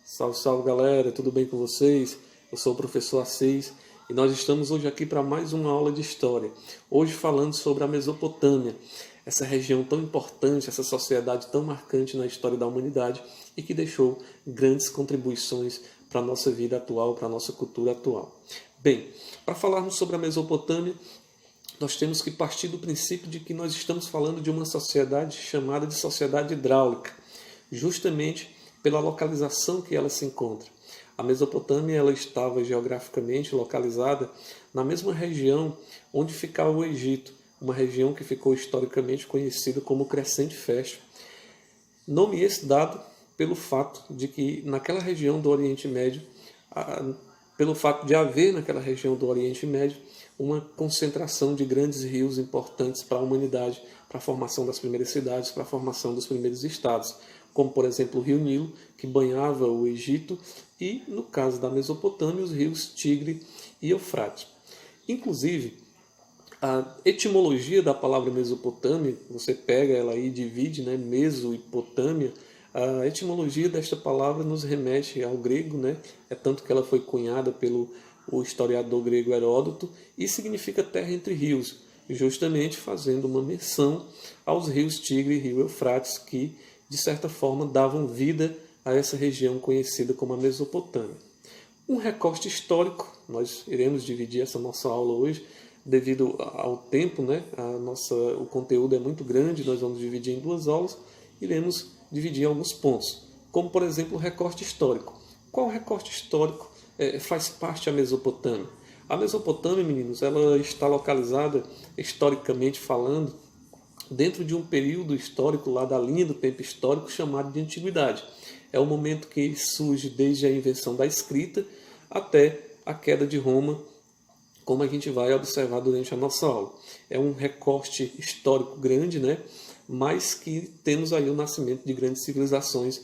Salve, salve galera, tudo bem com vocês? Eu sou o professor Assis e nós estamos hoje aqui para mais uma aula de história. Hoje falando sobre a Mesopotâmia, essa região tão importante, essa sociedade tão marcante na história da humanidade e que deixou grandes contribuições para a nossa vida atual, para a nossa cultura atual. Bem, para falarmos sobre a Mesopotâmia, nós temos que partir do princípio de que nós estamos falando de uma sociedade chamada de sociedade hidráulica, justamente pela localização que ela se encontra. A Mesopotâmia ela estava geograficamente localizada na mesma região onde ficava o Egito, uma região que ficou historicamente conhecida como Crescente Fértil. Nome esse dado pelo fato de que naquela região do Oriente Médio, pelo fato de haver naquela região do Oriente Médio uma concentração de grandes rios importantes para a humanidade, para a formação das primeiras cidades, para a formação dos primeiros estados, como por exemplo o rio Nilo, que banhava o Egito, e no caso da Mesopotâmia, os rios Tigre e Eufrates. Inclusive, a etimologia da palavra Mesopotâmia, você pega ela aí e divide, né, Meso e Potâmia, a etimologia desta palavra nos remete ao grego, né, é tanto que ela foi cunhada pelo historiador grego Heródoto, e significa terra entre rios, justamente fazendo uma menção aos rios Tigre e rio Eufrates, que de certa forma davam vida a essa região conhecida como a Mesopotâmia. Um recorte histórico, nós iremos dividir essa nossa aula hoje, devido ao tempo, né? O conteúdo é muito grande, nós vamos dividir em duas aulas, iremos dividir em alguns pontos, como por exemplo o recorte histórico. Qual recorte histórico faz parte da Mesopotâmia? A Mesopotâmia, meninos, ela está localizada, historicamente falando, dentro de um período histórico lá da linha do tempo histórico chamado de Antiguidade. É o momento que surge desde a invenção da escrita até a queda de Roma, como a gente vai observar durante a nossa aula. É um recorte histórico grande, né? Mas que temos aí o nascimento de grandes civilizações,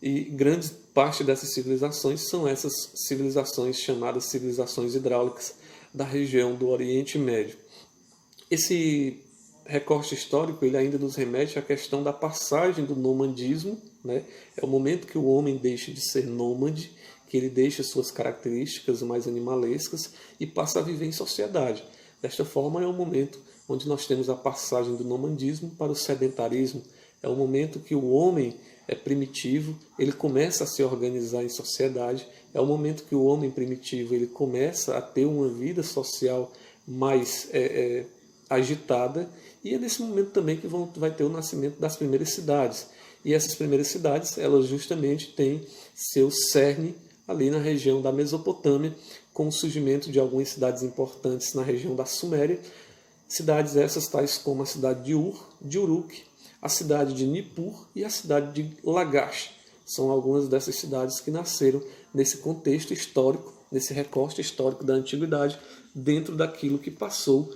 e grande parte dessas civilizações são essas civilizações chamadas civilizações hidráulicas da região do Oriente Médio. Esse recorte histórico ele ainda nos remete à questão da passagem do nomadismo, né? É o momento que o homem deixa de ser nômade, que ele deixa suas características mais animalescas e passa a viver em sociedade. Desta forma, é o momento onde nós temos a passagem do nomadismo para o sedentarismo. É o momento que o homem é primitivo, ele começa a se organizar em sociedade. É o momento que o homem primitivo ele começa a ter uma vida social mais agitada, e é nesse momento também que vai ter o nascimento das primeiras cidades. E essas primeiras cidades, elas justamente têm seu cerne ali na região da Mesopotâmia, com o surgimento de algumas cidades importantes na região da Suméria, cidades essas tais como a cidade de Ur, de Uruk, a cidade de Nippur e a cidade de Lagash. São algumas dessas cidades que nasceram nesse contexto histórico, nesse recorte histórico da antiguidade, dentro daquilo que passou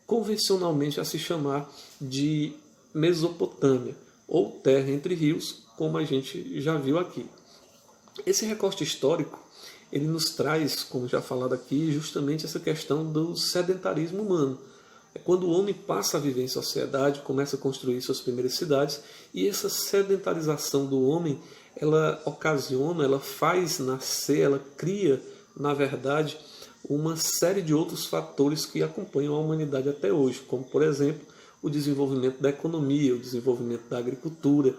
convencionalmente a se chamar de Mesopotâmia, ou terra entre rios, como a gente já viu aqui. Esse recorte histórico, ele nos traz, como já falado aqui, justamente essa questão do sedentarismo humano. É quando o homem passa a viver em sociedade, começa a construir suas primeiras cidades, e essa sedentarização do homem, ela ocasiona, ela faz nascer, ela cria, na verdade, uma série de outros fatores que acompanham a humanidade até hoje, como, por exemplo, o desenvolvimento da economia, o desenvolvimento da agricultura.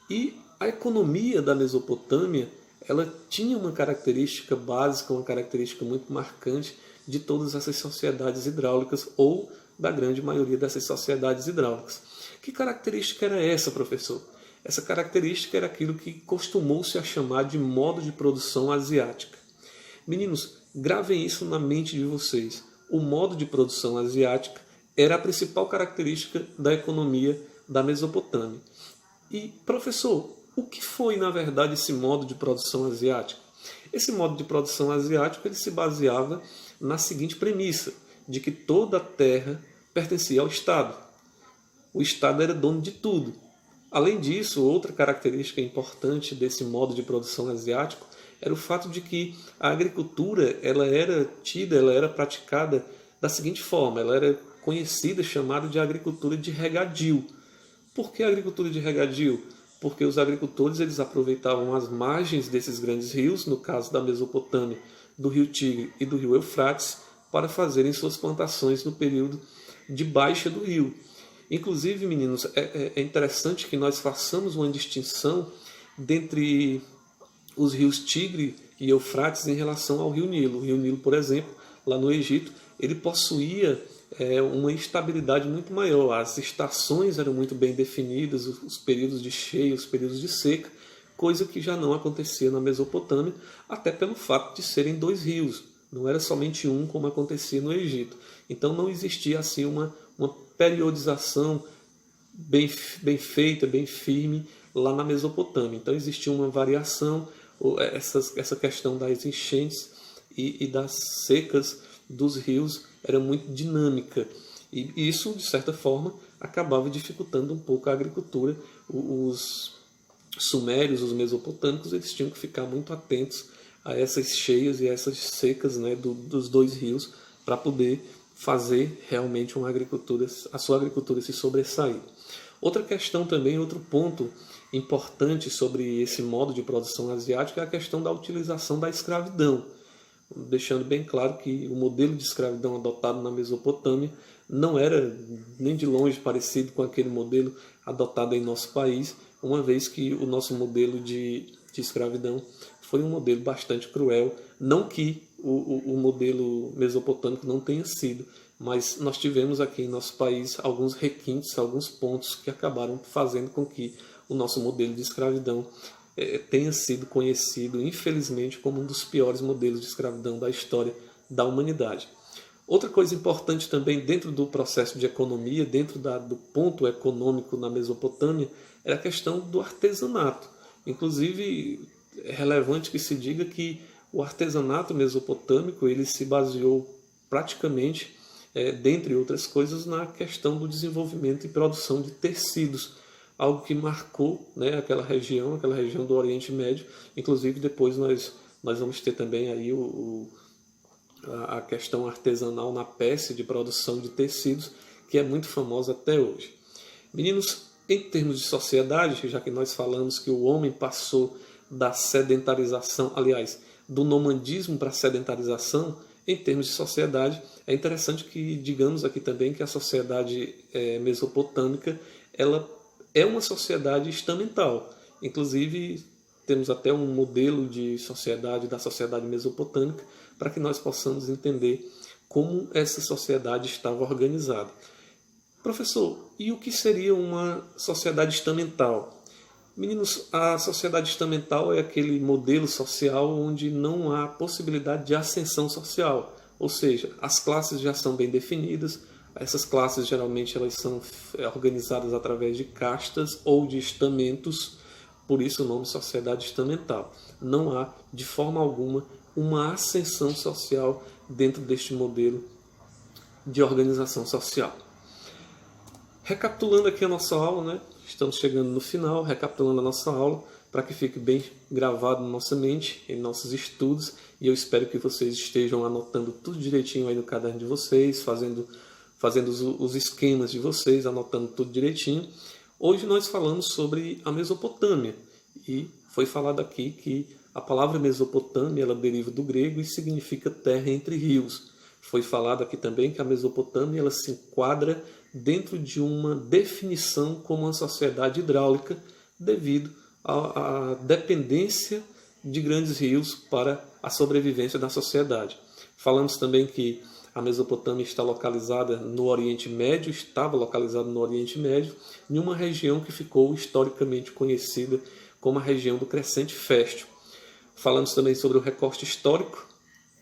E a economia da Mesopotâmia, ela tinha uma característica básica, uma característica muito marcante de todas essas sociedades hidráulicas, ou da grande maioria dessas sociedades hidráulicas. Que característica era essa, professor? Essa característica era aquilo que costumou-se a chamar de modo de produção asiática. Meninos, gravem isso na mente de vocês. O modo de produção asiática era a principal característica da economia da Mesopotâmia. E, professor, o que foi, na verdade, esse modo de produção asiático? Esse modo de produção asiático ele se baseava na seguinte premissa, de que toda a terra pertencia ao Estado. O Estado era dono de tudo. Além disso, outra característica importante desse modo de produção asiático era o fato de que a agricultura ela era praticada da seguinte forma, ela era conhecida, chamada de agricultura de regadio. Por que agricultura de regadio? porque os agricultores eles aproveitavam as margens desses grandes rios, no caso da Mesopotâmia, do rio Tigre e do rio Eufrates, para fazerem suas plantações no período de baixa do rio. Inclusive, meninos, é interessante que nós façamos uma distinção dentre os rios Tigre e Eufrates em relação ao rio Nilo. O rio Nilo, por exemplo, lá no Egito, ele possuía uma estabilidade muito maior. As estações eram muito bem definidas, os períodos de cheia, os períodos de seca, coisa que já não acontecia na Mesopotâmia, até pelo fato de serem dois rios. Não era somente um como acontecia no Egito. Então não existia assim uma periodização bem feita, bem firme lá na Mesopotâmia. Então existia uma variação, essa questão das enchentes e das secas dos rios era muito dinâmica. E isso, de certa forma, acabava dificultando um pouco a agricultura. Os sumérios, os mesopotâmicos, eles tinham que ficar muito atentos a essas cheias e a essas secas, né, dos dois rios, para poder fazer realmente a sua agricultura se sobressair. Outra questão também, outro ponto importante sobre esse modo de produção asiático é a questão da utilização da escravidão, deixando bem claro que o modelo de escravidão adotado na Mesopotâmia não era nem de longe parecido com aquele modelo adotado em nosso país, uma vez que o nosso modelo de escravidão foi um modelo bastante cruel. Não que o modelo mesopotâmico não tenha sido, mas nós tivemos aqui em nosso país alguns requintes, alguns pontos que acabaram fazendo com que o nosso modelo de escravidão tenha sido conhecido, infelizmente, como um dos piores modelos de escravidão da história da humanidade. Outra coisa importante também dentro do processo de economia, dentro do ponto econômico na Mesopotâmia, era a questão do artesanato. Inclusive, é relevante que se diga que o artesanato mesopotâmico ele se baseou praticamente, dentre outras coisas, na questão do desenvolvimento e produção de tecidos, algo que marcou, né, aquela região do Oriente Médio. Inclusive, depois nós vamos ter também aí a questão artesanal na Pérsia de produção de tecidos, que é muito famosa até hoje. Meninos, em termos de sociedade, já que nós falamos que o homem passou da sedentarização, aliás, do nomadismo para a sedentarização, em termos de sociedade, é interessante que digamos aqui também que a sociedade mesopotâmica ela é uma sociedade estamental. Inclusive, temos até um modelo de sociedade, da sociedade mesopotâmica, para que nós possamos entender como essa sociedade estava organizada. Professor, e o que seria uma sociedade estamental? Meninos, a sociedade estamental é aquele modelo social onde não há possibilidade de ascensão social, ou seja, as classes já são bem definidas. Essas classes geralmente elas são organizadas através de castas ou de estamentos, por isso o nome sociedade estamental. Não há, de forma alguma, uma ascensão social dentro deste modelo de organização social. Recapitulando aqui a nossa aula, né? Estamos chegando no final, recapitulando a nossa aula, para que fique bem gravado na nossa mente, em nossos estudos, e eu espero que vocês estejam anotando tudo direitinho aí no caderno de vocês, fazendo os esquemas de vocês, anotando tudo direitinho. Hoje nós falamos sobre a Mesopotâmia, e foi falado aqui que a palavra Mesopotâmia ela deriva do grego e significa terra entre rios. Foi falado aqui também que a Mesopotâmia ela se enquadra dentro de uma definição como uma sociedade hidráulica devido à dependência de grandes rios para a sobrevivência da sociedade. Falamos também que a Mesopotâmia está localizada no Oriente Médio, estava localizada no Oriente Médio, em uma região que ficou historicamente conhecida como a região do Crescente Fértil. Falamos também sobre o recorte histórico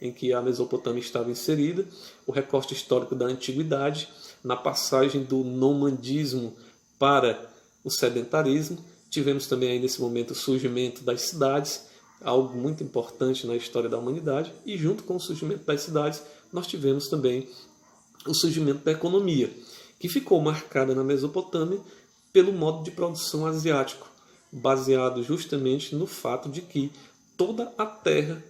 em que a Mesopotâmia estava inserida, o recorte histórico da Antiguidade, na passagem do nomadismo para o sedentarismo. Tivemos também aí nesse momento o surgimento das cidades, algo muito importante na história da humanidade, e junto com o surgimento das cidades, nós tivemos também o surgimento da economia, que ficou marcada na Mesopotâmia pelo modo de produção asiático, baseado justamente no fato de que toda a terra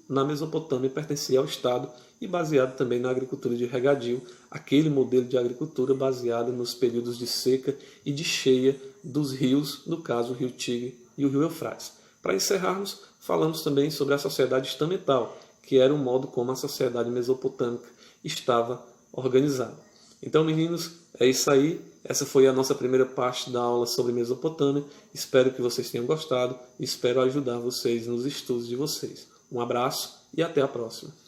na Mesopotâmia pertencia ao Estado e baseado também na agricultura de regadio, aquele modelo de agricultura baseado nos períodos de seca e de cheia dos rios, no caso o rio Tigre e o rio Eufrates. Para encerrarmos, falamos também sobre a sociedade estamental, que era o modo como a sociedade mesopotâmica estava organizada. Então, meninos, é isso aí. Essa foi a nossa primeira parte da aula sobre Mesopotâmia. Espero que vocês tenham gostado e espero ajudar vocês nos estudos de vocês. Um abraço e até a próxima.